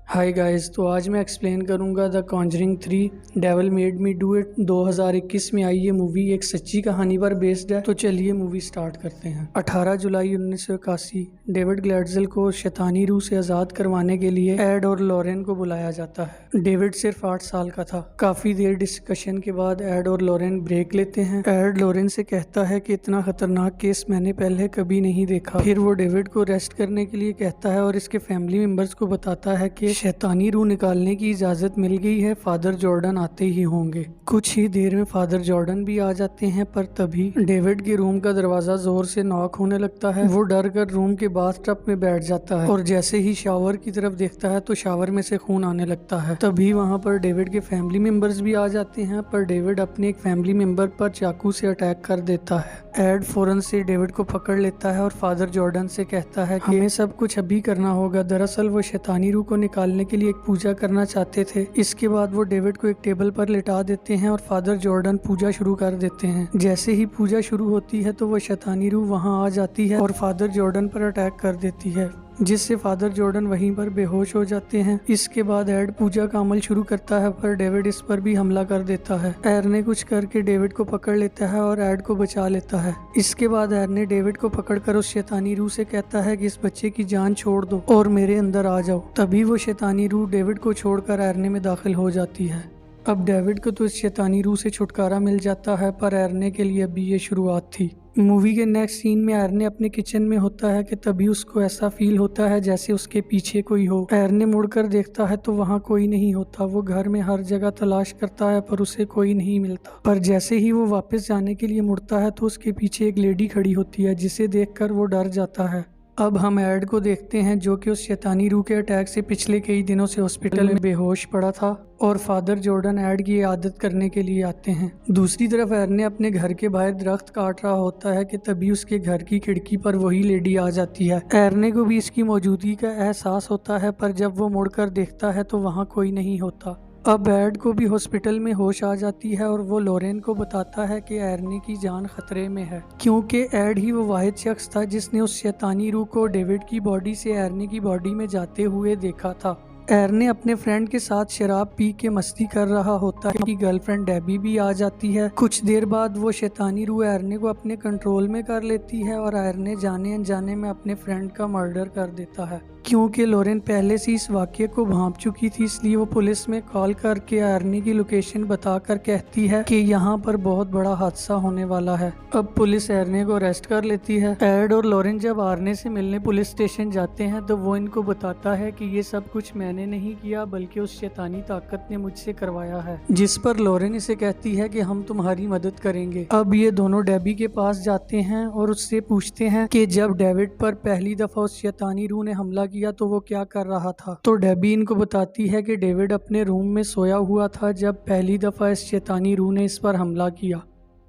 Hi guys, तो आज मैं एक्सप्लेन करूंगा the Conjuring 3 devil made me do it. 2021 में आई ये मूवी एक सच्ची कहानी पर बेस्ड है। तो चलिए मूवी स्टार्ट करते हैं। 18 जुलाई 1981 डेविड ग्लैडज़ेल को शैतानी रूह से आज़ाद करवाने के लिए एड और लॉरेन को बुलाया जाता है। डेविड सिर्फ 8 साल का था। काफ़ी देर डिस्कशन के बाद एड और लॉरेन ब्रेक लेते हैं। एड लॉरेन से कहता है कि इतना खतरनाक केस मैंने पहले कभी नहीं देखा। फिर वो डेविड को रेस्ट करने के लिए कहता है और इसके फैमिली मेंबर्स को बताता है कि शैतानी रूह निकालने की इजाजत मिल गई है, फादर जॉर्डन आते ही होंगे। कुछ ही देर में फादर जॉर्डन भी आ जाते हैं, पर तभी डेविड के रूम का दरवाजा जोर से नॉक होने लगता है। वो डर कर रूम के बाथटब में बैठ जाता है और जैसे ही शावर की तरफ देखता है तो शावर में से खून आने लगता है। तभी वहाँ पर डेविड के फैमिली मेंबर्स भी आ जाते हैं, पर डेविड अपने एक फैमिली मेंबर पर चाकू से अटैक कर देता है। एड फौरन से डेविड को पकड़ लेता है और फादर जॉर्डन से कहता है कि हमें सब कुछ अभी करना होगा। दरअसल वो शैतानी रूह को निकालने के लिए एक पूजा करना चाहते थे। इसके बाद वो डेविड को एक टेबल पर लिटा देते हैं और फादर जॉर्डन पूजा शुरू कर देते हैं। जैसे ही पूजा शुरू होती है तो वो शैतानी रूह वहां आ जाती है और फादर जॉर्डन पर अटैक कर देती है, जिससे फादर जॉर्डन वहीं पर बेहोश हो जाते हैं। इसके बाद एड पूजा का अमल शुरू करता है, पर डेविड इस पर भी हमला कर देता है। एर ने कुछ करके डेविड को पकड़ लेता है और एड को बचा लेता है। इसके बाद एर ने डेविड को पकड़कर उस शैतानी रूह से कहता है कि इस बच्चे की जान छोड़ दो और मेरे अंदर आ जाओ। तभी वो शैतानी रूह डेविड को छोड़कर एरने में दाखिल हो जाती है। अब डेविड को तो इस शैतानी रूह से छुटकारा मिल जाता है, पर एरने के लिए अभी ये शुरुआत थी। मूवी के नेक्स्ट सीन में एरने अपने किचन में होता है कि तभी उसको ऐसा फील होता है जैसे उसके पीछे कोई हो। एरने मुड़कर देखता है तो वहाँ कोई नहीं होता। वो घर में हर जगह तलाश करता है पर उसे कोई नहीं मिलता। पर जैसे ही वो वापस जाने के लिए मुड़ता है तो उसके पीछे एक लेडी खड़ी होती है, जिसे देखकर वो डर जाता है। अब हम एड को देखते हैं जो कि उस शैतानी रूह के अटैक से पिछले कई दिनों से हॉस्पिटल में बेहोश पड़ा था और फादर जॉर्डन एड की आदत करने के लिए आते हैं। दूसरी तरफ एड ने अपने घर के बाहर दरख्त काट रहा होता है कि तभी उसके घर की खिड़की पर वही लेडी आ जाती है। एरने को भी इसकी मौजूदगी का एहसास होता है, पर जब वो मुड़कर देखता है तो वहाँ कोई नहीं होता। अब एड को भी हॉस्पिटल में होश आ जाती है और वो लॉरेन को बताता है कि एरने की जान खतरे में है, क्योंकि एड ही वो वाहिद शख्स था जिसने उस शैतानी रूह को डेविड की बॉडी से एरने की बॉडी में जाते हुए देखा था। एरने अपने फ्रेंड के साथ शराब पी के मस्ती कर रहा होता है कि गर्लफ्रेंड डेबी भी आ जाती है। कुछ देर बाद वो शैतानी रूह एरने को अपने कंट्रोल में कर लेती है और एरने जाने अनजाने में अपने फ्रेंड का मर्डर कर देता है। क्योंकि लॉरेन पहले से इस वाक़ये को भांप चुकी थी, इसलिए वो पुलिस में कॉल करके एरने की लोकेशन बताकर कहती है कि यहाँ पर बहुत बड़ा हादसा होने वाला है। अब पुलिस एरने को अरेस्ट कर लेती है। एड और लॉरेन जब आरने से मिलने पुलिस स्टेशन जाते हैं तो वो इनको बताता है कि ये सब कुछ मैंने नहीं किया, बल्कि उस शैतानी ताकत ने मुझसे करवाया है। जिस पर लॉरेन इसे कहती है कि हम तुम्हारी मदद करेंगे। अब ये दोनों डेबी के पास जाते हैं और उससे पूछते हैं कि जब डेविड पर पहली दफा उस शैतानी रूह ने हमला किया तो वो क्या कर रहा था। तो डेबी इनको बताती है कि डेविड अपने रूम में सोया हुआ था जब पहली दफा इस शैतानी रूह ने इस पर हमला किया।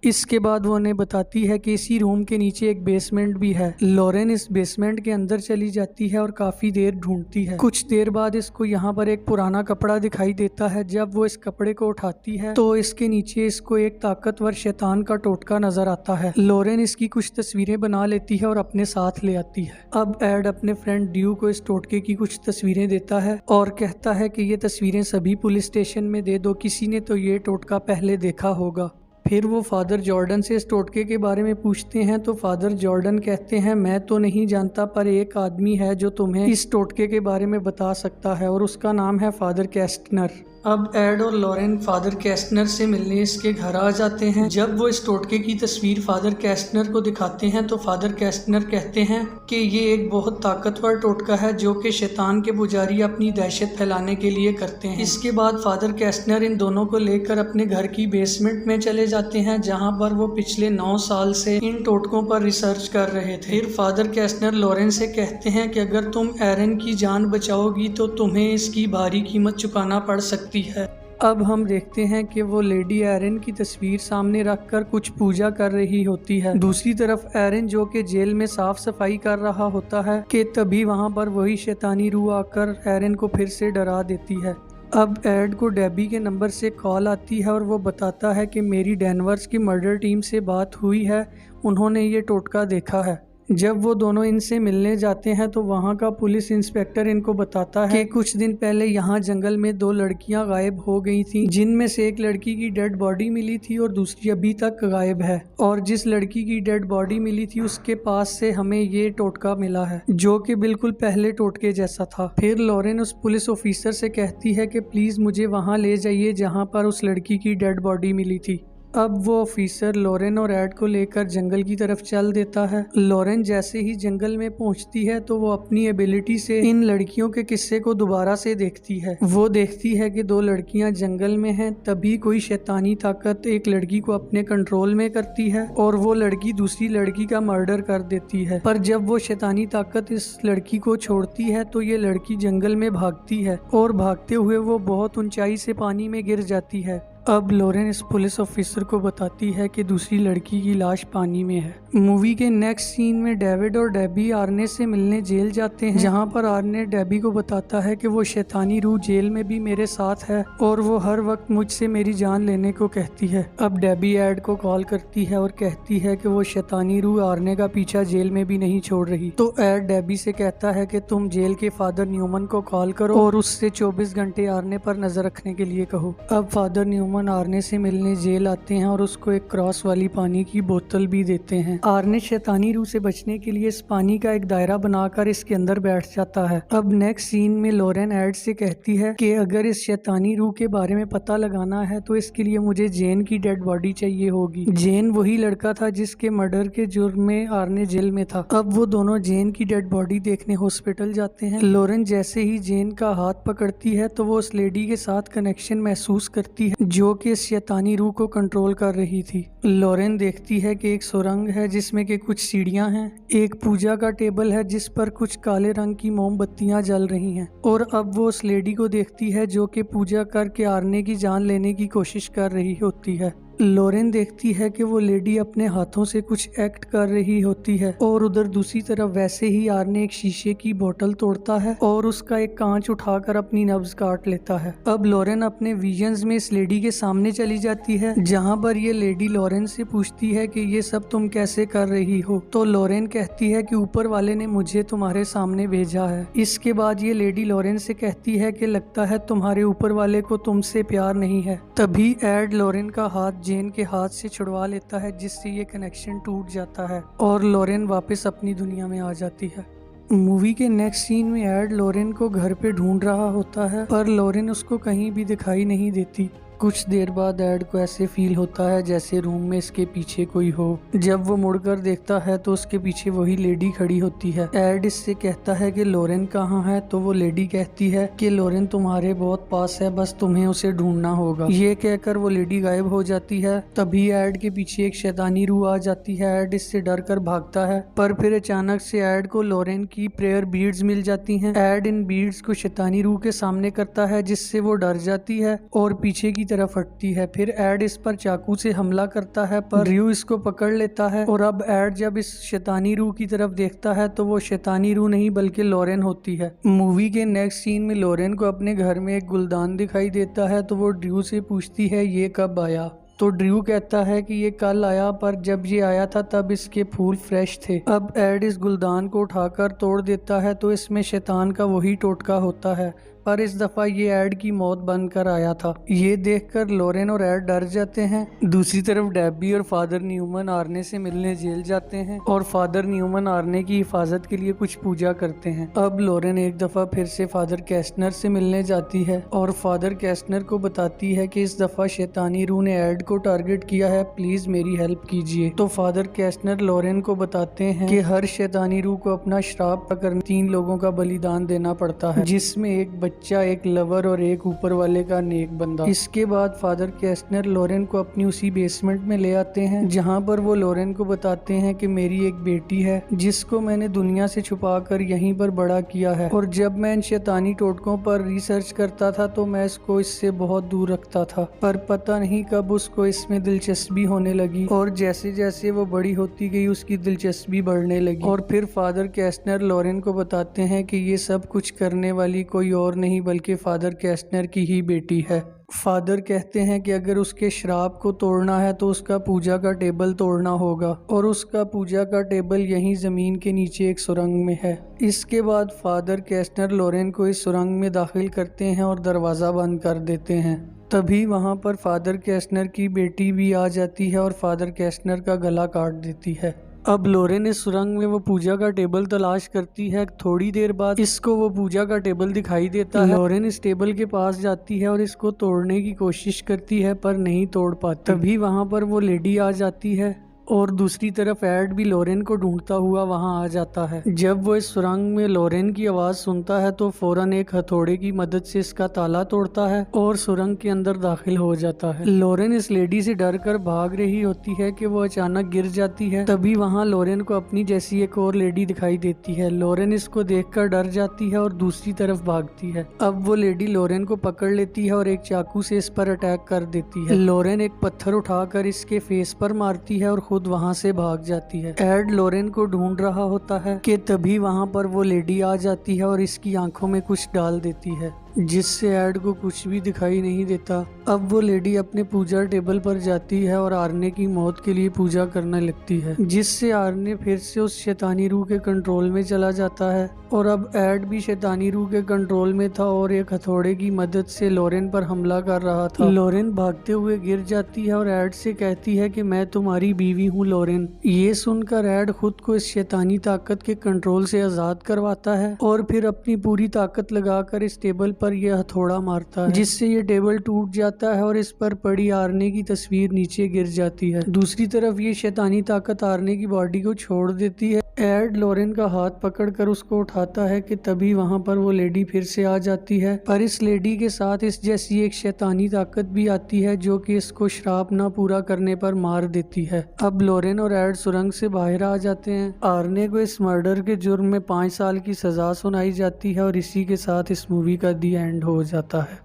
इसके बाद वो उन्हें बताती है कि इसी रूम के नीचे एक बेसमेंट भी है। लॉरेन इस बेसमेंट के अंदर चली जाती है और काफी देर ढूंढती है। कुछ देर बाद इसको यहाँ पर एक पुराना कपड़ा दिखाई देता है। जब वो इस कपड़े को उठाती है तो इसके नीचे इसको एक ताकतवर शैतान का टोटका नजर आता है। लॉरेन इसकी कुछ तस्वीरें बना लेती है और अपने साथ ले आती है। अब एड अपने फ्रेंड ड्यू को इस टोटके की कुछ तस्वीरें देता है और कहता है कि ये तस्वीरें सभी पुलिस स्टेशन में दे दो, किसी ने तो ये टोटका पहले देखा होगा। फिर वो फादर जॉर्डन से इस टोटके के बारे में पूछते हैं तो फादर जॉर्डन कहते हैं मैं तो नहीं जानता, पर एक आदमी है जो तुम्हें इस टोटके के बारे में बता सकता है और उसका नाम है फादर कैस्टनर। अब एड और लॉरेन फादर कैस्टनर से मिलने इसके घर आ जाते हैं। जब वो इस टोटके की तस्वीर फादर कैस्टनर को दिखाते हैं तो फादर कैस्टनर कहते हैं कि ये एक बहुत ताकतवर टोटका है जो कि शैतान के पुजारी अपनी दहशत फैलाने के लिए करते हैं। इसके बाद फादर कैस्टनर इन दोनों को लेकर अपने घर की बेसमेंट में चले जाते हैं, जहाँ पर वो पिछले 9 साल से इन टोटकों पर रिसर्च कर रहे थे। फिर फादर कैस्टनर लॉरेन से कहते हैं कि अगर तुम एरन की जान बचाओगी तो तुम्हें इसकी भारी कीमत चुकाना पड़ सकती है। अब हम देखते हैं कि वो लेडी एरन की तस्वीर सामने रखकर कुछ पूजा कर रही होती है। दूसरी तरफ एरन जो कि जेल में साफ सफाई कर रहा होता है कि तभी वहां पर वही शैतानी रूह आकर एरन को फिर से डरा देती है। अब एड को डेबी के नंबर से कॉल आती है और वो बताता है कि मेरी डेनवर्स की मर्डर टीम से बात हुई है, उन्होंने ये टोटका देखा है। जब वो दोनों इनसे मिलने जाते हैं तो वहाँ का पुलिस इंस्पेक्टर इनको बताता है कि कुछ दिन पहले यहाँ जंगल में 2 लड़कियां गायब हो गई थी, जिनमें से एक लड़की की डेड बॉडी मिली थी और दूसरी अभी तक गायब है। और जिस लड़की की डेड बॉडी मिली थी उसके पास से हमें ये टोटका मिला है जो कि बिल्कुल पहले टोटके जैसा था। फिर लॉरेन उस पुलिस ऑफिसर से कहती है कि प्लीज मुझे वहाँ ले जाइए जहाँ पर उस लड़की की डेड बॉडी मिली थी। अब वो ऑफिसर लॉरेन और एड को लेकर जंगल की तरफ चल देता है। लॉरेन जैसे ही जंगल में पहुंचती है तो वो अपनी एबिलिटी से इन लड़कियों के किस्से को दोबारा से देखती है। वो देखती है कि 2 लड़कियां जंगल में हैं, तभी कोई शैतानी ताकत एक लड़की को अपने कंट्रोल में करती है और वो लड़की दूसरी लड़की का मर्डर कर देती है। पर जब वो शैतानी ताकत इस लड़की को छोड़ती है तो ये लड़की जंगल में भागती है और भागते हुए वो बहुत ऊंचाई से पानी में गिर जाती है। अब लॉरेन इस पुलिस ऑफिसर को बताती है कि दूसरी लड़की की लाश पानी में है। मूवी के नेक्स्ट सीन में डेविड और डेबी आर्ने से मिलने जेल जाते हैं, जहां पर आर्ने डेबी को बताता है कि वो शैतानी रूह जेल में भी मेरे साथ है और वो हर वक्त मुझसे मेरी जान लेने को कहती है। अब डेबी एड को कॉल करती है और कहती है कि वो शैतानी रूह आर्ने का पीछा जेल में भी नहीं छोड़ रही। तो एड डेबी से कहता है कि तुम जेल के फादर न्यूमन को कॉल करो और उससे 24 घंटे आर्ने पर नजर रखने के लिए कहो। अब फादर न्यूमन आर्ने से मिलने जेल आते हैं और उसको एक क्रॉस वाली पानी की बोतल भी देते हैं। आर्ने शैतानी रूह से बचने के लिए इस पानी का एक दायरा बनाकर इसके अंदर बैठ जाता है। अब नेक्स्ट सीन में लॉरेन एड से कहती है कि अगर इस शैतानी रूह के बारे में पता लगाना है तो इसके लिए मुझे जेन की डेड बॉडी चाहिए होगी। जेन वही लड़का था जिसके मर्डर के जुर्म में आर्ने जेल में था। अब वो दोनों जेन की डेड बॉडी देखने हॉस्पिटल जाते हैं। लॉरेन जैसे ही जेन का हाथ पकड़ती है तो वो उस लेडी के साथ कनेक्शन महसूस करती है जो कि इस शैतानी रूह को कंट्रोल कर रही थी। लॉरेन देखती है कि एक सुरंग है जिसमें कि कुछ सीढ़ियां हैं, एक पूजा का टेबल है जिस पर कुछ काले रंग की मोमबत्तियां जल रही हैं और अब वो उस लेडी को देखती है जो कि पूजा करके आर्ने की जान लेने की कोशिश कर रही होती है। लॉरेन देखती है कि वो लेडी अपने हाथों से कुछ एक्ट कर रही होती है और उधर दूसरी तरफ वैसे ही आर्ने एक शीशे की बोतल तोड़ता है और उसका एक कांच उठाकर अपनी नब्ज काट लेता है। अब लॉरेन अपने विजन्स में इस लेडी के सामने चली जाती है जहां पर ये लेडी लॉरेन से पूछती है कि ये सब तुम कैसे कर रही हो। तो लॉरेन कहती है कि ऊपर वाले ने मुझे तुम्हारे सामने भेजा है। इसके बाद ये लेडी लॉरेन से कहती है कि लगता है तुम्हारे ऊपर वाले को तुमसे प्यार नहीं है। तभी एड लॉरेन का हाथ जेन के हाथ से छुड़वा लेता है जिससे ये कनेक्शन टूट जाता है और लॉरेन वापस अपनी दुनिया में आ जाती है। मूवी के नेक्स्ट सीन में एड लॉरेन को घर पे ढूंढ रहा होता है पर लॉरेन उसको कहीं भी दिखाई नहीं देती। कुछ देर बाद एड को ऐसे फील होता है जैसे रूम में इसके पीछे कोई हो। जब वो मुड़कर देखता है तो उसके पीछे वही लेडी खड़ी होती है। एड इससे कहता है कि लॉरेन कहाँ है, तो वो लेडी कहती है कि लॉरेन तुम्हारे बहुत पास है, बस तुम्हें उसे ढूंढना होगा। ये कहकर वो लेडी गायब हो जाती है। तभी एड के पीछे एक शैतानी रूह आ जाती है। एड इससे डर कर भागता है पर फिर अचानक से एड को लॉरेन की प्रेयर बीड्स मिल जाती हैं। एड इन बीड्स को शैतानी रूह के सामने करता है जिससे वो डर जाती है और पीछे की तरफ हटती है। फिर एड इस पर चाकू से हमला करता है पर ड्रू इसको पकड़ लेता है और अब एड जब इस शैतानी रूह की तरफ देखता है तो वो शैतानी रूह नहीं बल्कि लॉरेन होती है। मूवी के नेक्स्ट सीन में लॉरेन को अपने घर में एक गुलदान दिखाई देता है तो वो ड्रू से पूछती है ये कब आया। तो ड्रू कहता है कि ये कल आया पर जब ये आया था तब इसके फूल फ्रेश थे। अब एड इस गुलदान को उठाकर तोड़ देता है तो इसमें शैतान का वही टोटका होता है पर इस दफा ये एड की मौत बनकर आया था। ये देखकर लॉरेन और एड डर जाते हैं। दूसरी तरफ डेबी और फादर न्यूमन आर्ने से मिलने जेल जाते हैं और फादर न्यूमन आर्ने की हिफाजत के लिए कुछ पूजा करते हैं। अब लॉरेन एक दफा फिर से फादर कैस्टनर से मिलने जाती है और फादर कैस्टनर को बताती है कि इस दफा शैतानी रूह ने एड को टारगेट किया है, प्लीज मेरी हेल्प कीजिए। तो फादर कैस्टनर लॉरेन को बताते हैं कि हर शैतानी रूह को अपना श्राप पकड़ने 3 लोगों का बलिदान देना पड़ता है, जिसमें एक बच्चा, एक लवर और एक ऊपर वाले का नेक बंदा। इसके बाद फादर कैस्टनर लॉरेन को अपनी उसी बेसमेंट में ले आते हैं जहां पर वो लॉरेन को बताते हैं कि मेरी एक बेटी है जिसको मैंने दुनिया से छुपाकर यहीं पर बड़ा किया है और जब मैं इन शैतानी टोटकों पर रिसर्च करता था तो मैं इसको इससे बहुत दूर रखता था पर पता नहीं कब उसको इसमें दिलचस्पी होने लगी और जैसे जैसे वो बड़ी होती गई उसकी दिलचस्पी बढ़ने लगी। और फिर फादर कैस्टनर लॉरेन को बताते हैं कि ये सब कुछ करने वाली कोई और नहीं बल्कि फादर कैस्टनर की ही बेटी है। फादर कहते हैं कि अगर उसके श्राप को तोड़ना है तो उसका पूजा का टेबल तोड़ना होगा, और उसका पूजा का टेबल यहीं जमीन के नीचे एक सुरंग में है। इसके बाद फादर कैस्टनर लोरेन को इस सुरंग में दाखिल करते हैं और दरवाज़ा बंद कर देते हैं। तभी वहां पर फादर कैस्टनर की बेटी भी आ जाती है और फादर कैस्टनर का गला काट देती है। अब लोरेन इस सुरंग में वो पूजा का टेबल तलाश करती है। थोड़ी देर बाद इसको वो पूजा का टेबल दिखाई देता है। लोरेन इस टेबल के पास जाती है और इसको तोड़ने की कोशिश करती है पर नहीं तोड़ पाती। तभी वहां पर वो लेडी आ जाती है और दूसरी तरफ एड भी लोरेन को ढूंढता हुआ वहां आ जाता है। जब वो इस सुरंग में लोरेन की आवाज सुनता है तो फौरन एक हथौड़े की मदद से इसका ताला तोड़ता है और सुरंग के अंदर दाखिल हो जाता है। लोरेन इस लेडी से डर कर भाग रही होती है कि वो अचानक गिर जाती है। तभी वहां लोरेन को अपनी जैसी एक और लेडी दिखाई देती है। लोरेन इसको देखकर डर जाती है और दूसरी तरफ भागती है। अब वो लेडी लोरेन को पकड़ लेती है और एक चाकू से इस पर अटैक कर देती है। लोरेन एक पत्थर उठाकर इसके फेस पर मारती है और खुद वहां से भाग जाती है। एड लोरेन को ढूंढ रहा होता है कि तभी वहां पर वो लेडी आ जाती है और इसकी आंखों में कुछ डाल देती है, जिससे एड को कुछ भी दिखाई नहीं देता। अब वो लेडी अपने पूजा टेबल पर जाती है और आर्ने की मौत के लिए पूजा करने लगती है, जिससे आर्ने फिर से उस शैतानी रूह के कंट्रोल में चला जाता है। और अब एड भी शैतानी रूह के कंट्रोल में था और एक हथौड़े की मदद से लोरेन पर हमला कर रहा था। लोरेन भागते हुए गिर जाती है और एड से कहती है कि मैं तुम्हारी बीवी हूँ लोरेन। ये सुनकर एड खुद को इस शैतानी ताकत के कंट्रोल से आजाद करवाता है और फिर अपनी पूरी ताकत लगाकर इस टेबल पर यह हथौड़ा मारता है, जिससे ये टेबल टूट जाता है और इस पर पड़ी आर्ने की तस्वीर नीचे गिर जाती है। दूसरी तरफ ये शैतानी ताकत आर्ने की बॉडी को छोड़ देती है। एड लोरेन का हाथ पकड़कर उसको उठाता है कि तभी वहां पर वो लेडी फिर से आ जाती है, पर इस लेडी के साथ इस जैसी एक शैतानी ताकत भी आती है जो कि इसको श्राप ना पूरा करने पर मार देती है। अब लोरेन और एड सुरंग से बाहर आ जाते हैं। आर्ने को इस मर्डर के जुर्म में 5 साल की सजा सुनाई जाती है और इसी के साथ इस मूवी का दी एंड हो जाता है।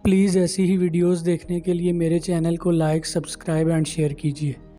प्लीज़ ऐसी ही वीडियोस देखने के लिए मेरे चैनल को लाइक, सब्सक्राइब एंड शेयर कीजिए।